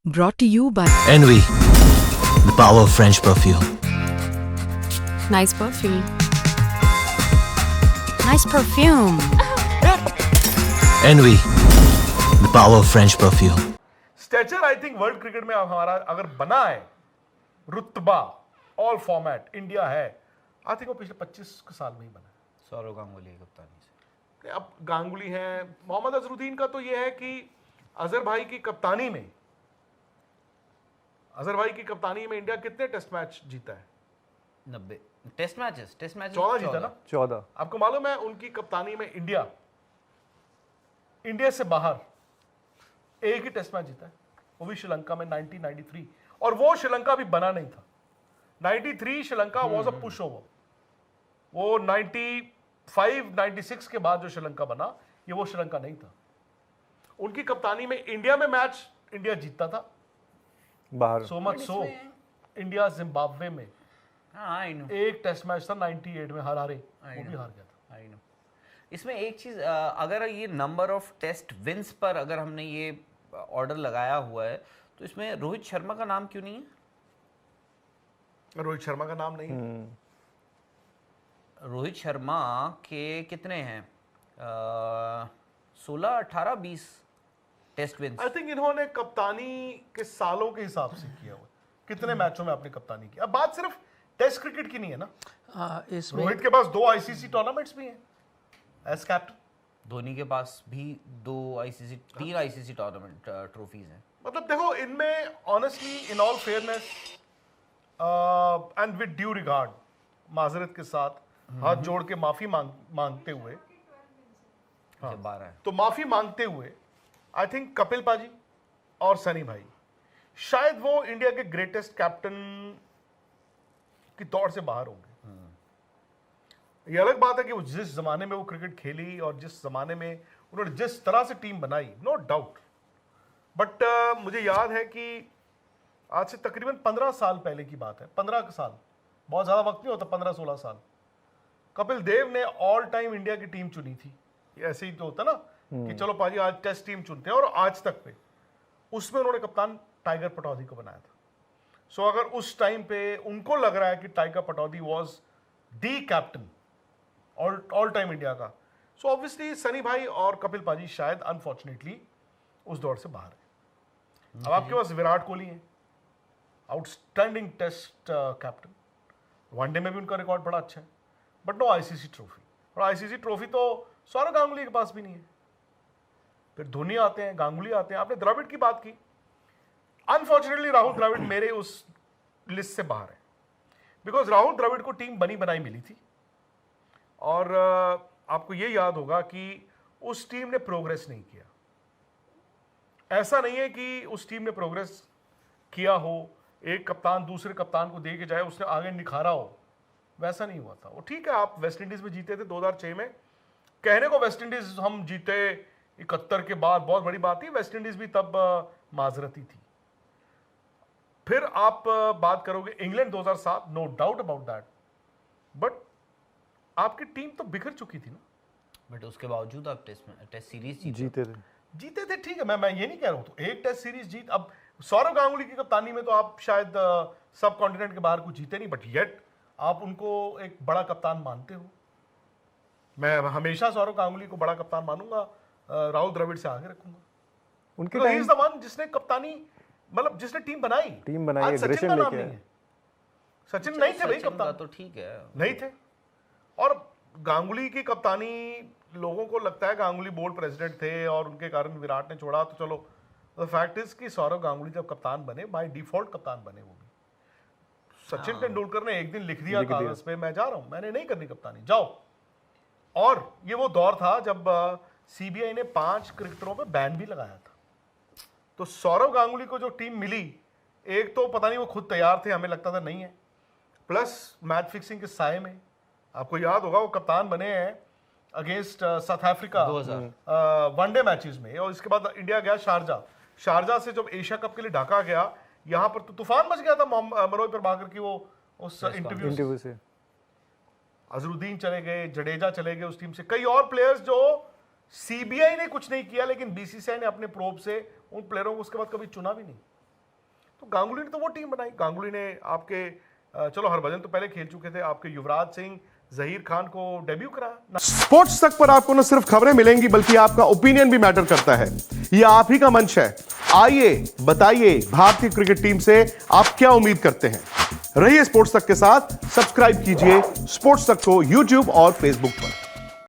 Brought to you by Envy, the power of French perfume. Nice Perfume. Nice Perfume. Envy, the power of French perfume. Stature I think world cricket में हमारा अगर बना है रुतबा all format India है, I think वो पिछले 25 साल में ही बना है। सौरव गांगुली की कप्तानी से। अब गांगुली हैं, मोहम्मद अजरुद्दीन का तो ये है कि अजहर भाई की कप्तानी में इंडिया कितने टेस्ट मैच जीता है? 90 टेस्ट मैचेस 14 जीता ना। 14। आपको मालूम है उनकी कप्तानी में इंडिया से बाहर एक ही टेस्ट मैच जीता है, वो भी श्रीलंका में 1993, और वो श्रीलंका भी बना नहीं था। 93 Sri Lanka was a push over. वो 95 96 के बाद जो श्रीलंका बना, ये वो श्रीलंका नहीं था। उनकी कप्तानी में इंडिया में मैच इंडिया जीतता था, बाहर so much so India Zimbabwe में हाँ आई नो एक टेस्ट मैच था 98 में, हारे वो भी हार गया था। I know. इसमें एक चीज, अगर ये नंबर ऑफ टेस्ट विंस पर अगर हमने ये ऑर्डर लगाया हुआ है, तो इसमें रोहित शर्मा का नाम क्यों नहीं है? रोहित शर्मा का नाम नहीं है। रोहित शर्मा के कितने हैं? 16 18 20 टेस्ट विंस। आई थिंक इन्होंने कप्तानी के सालों के हिसाब से किया हुआ, कितने मैचों में आपने कप्तानी की। अब बात सिर्फ टेस्ट क्रिकेट की नहीं है ना, इसमें रोहित के पास 2 आईसीसी टूर्नामेंट्स भी हैं एज कैप्टन। धोनी के पास भी 3 आईसीसी टूर्नामेंट ट्रॉफीज हैं। मतलब देखो, इनमें honestly in all fairness and with due regard, माजरत के साथ हाथ जोड़ के माफी मांगते हुए, 12 है। तो माफी मांगते हुए आई थिंक कपिल पाजी और सनी भाई शायद वो इंडिया के ग्रेटेस्ट कैप्टन की दौड़ से बाहर होंगे। ये अलग बात है कि वो जिस जमाने में वो क्रिकेट खेली और जिस जमाने में उन्होंने जिस तरह से टीम बनाई, नो डाउट, बट मुझे याद है कि आज से तकरीबन 15 साल पहले की बात है, 15 साल, बहुत ज़्यादा वक्त नहीं होता, 15-16 साल, कपिल देव ने ऑल टाइम इंडिया की टीम चुनी थी। ऐसे ही तो होता ना कि चलो पाजी आज टेस्ट टीम चुनते हैं, और आज तक पे उसमें उन्होंने कप्तान टाइगर पटौदी को बनाया था। सो अगर उस टाइम पे उनको लग रहा है कि tiger Pataudi was the captain all time India का, सो ऑब्वियसली सनी भाई और कपिल पाजी शायद अनफॉर्चुनेटली उस दौर से बाहर है। अब आपके पास विराट कोहली है, आउटस्टैंडिंग टेस्ट कैप्टन, वनडे में भी उनका रिकॉर्ड बड़ा अच्छा है, बट नो आईसीसी ट्रॉफी। और आईसीसी ट्रॉफी तो सौरव गांगुली के पास भी नहीं है। फिर धोनी आते हैं, गांगुली आते हैं, आपने द्रविड़ की बात की, अनफॉर्चुनेटली राहुल द्रविड़ मेरे उस लिस्ट से बाहर है, बिकॉज राहुल द्रविड़ को टीम बनी बनाई मिली थी, और आपको ये याद होगा कि उस टीम ने प्रोग्रेस नहीं किया। ऐसा नहीं है कि उस टीम ने प्रोग्रेस किया हो, एक कप्तान दूसरे कप्तान को दे के जाए, उसने आगे निखारा हो, वैसा नहीं हुआ था। वो ठीक है, आप वेस्ट इंडीज में जीते थे 2006 में, कहने को वेस्ट इंडीज हम जीते 71 के बाद बहुत बड़ी बात थी, वेस्ट इंडीज भी तब माजरती थी। फिर आप बात करोगे England 2007, no doubt about that, but आपकी टीम तो बिखर चुकी थी ना। बट उसके बावजूद आप टेस्ट सीरीज जीते थे। ठीक है, मैं ये नहीं कह रहा हूं, तो एक टेस्ट सीरीज जीत। अब सौरव गांगुली की कप्तानी में तो आप शायद सब कॉन्टिनेंट के बाहर कुछ जीते नहीं, बट येट आप उनको एक बड़ा कप्तान मानते हो। मैं हमेशा सौरव गांगुली को बड़ा कप्तान मानूंगा, राहुल द्रविड़ से आगे रखूंगा। उनके ही इज द वन जिसने कप्तानी, मतलब जिसने टीम बनाई, आज सचिन एग्रेशन का नाम लेके नहीं है। सचिन नहीं थे भाई कप्तान, तो ठीक है, नहीं थे। और गांगुली की कप्तानी, लोगों को लगता है गांगुली बोर्ड प्रेसिडेंट थे और उनके कारण विराट ने छोड़ा, तो चलो, द फैक्ट इज कि सौरव गांगुली जब कप्तान बने, बाय डिफॉल्ट कप्तान बने वो भी। सचिन तेंदुलकर ने एक दिन लिख दिया कागज पे, मैं जा रहा हूं, मैंने नहीं करनी कप्तानी, जाओ। और ये वो दौर था जब सीबीआई ने 5 क्रिकेटरों पे बैन भी लगाया था। तो सौरव गांगुली को जो टीम मिली, एक तो पता नहीं वो खुद तैयार थे, हमें लगता था नहीं है, प्लस मैच फिक्सिंग के साये में, आपको याद होगा वो कप्तान बने हैं against south Africa 2000 one day matches में, और इसके बाद इंडिया गया शारजा से जब एशिया कप के लिए ढाका गया, यहां पर तो तूफान मच गया था मनोज प्रभाकर की वो उस इंटरव्यू से। अजरुद्दीन चले गए, जडेजा चले गए उस टीम से, कई और प्लेयर्स जो सीबीआई ने कुछ नहीं किया, लेकिन बीसीसीआई ने अपने प्रोब से उन प्लेयरों को उसके बाद कभी चुना भी नहीं। तो गांगुली ने तो वो टीम बनाई। गांगुली ने आपके चलो हरभजन तो पहले खेल चुके थे, आपके युवराज सिंह, जहीर खान को डेब्यू करा। स्पोर्ट्स तक पर आपको न सिर्फ खबरें मिलेंगी बल्कि आपका ओपिनियन भी मैटर करता है। ये आप ही का मंच है। आइए बताइए भारतीय क्रिकेट टीम से आप क्या उम्मीद करते हैं। रहिए स्पोर्ट्स तक के साथ, सब्सक्राइब कीजिए स्पोर्ट्स तक को यूट्यूब और फेसबुक पर।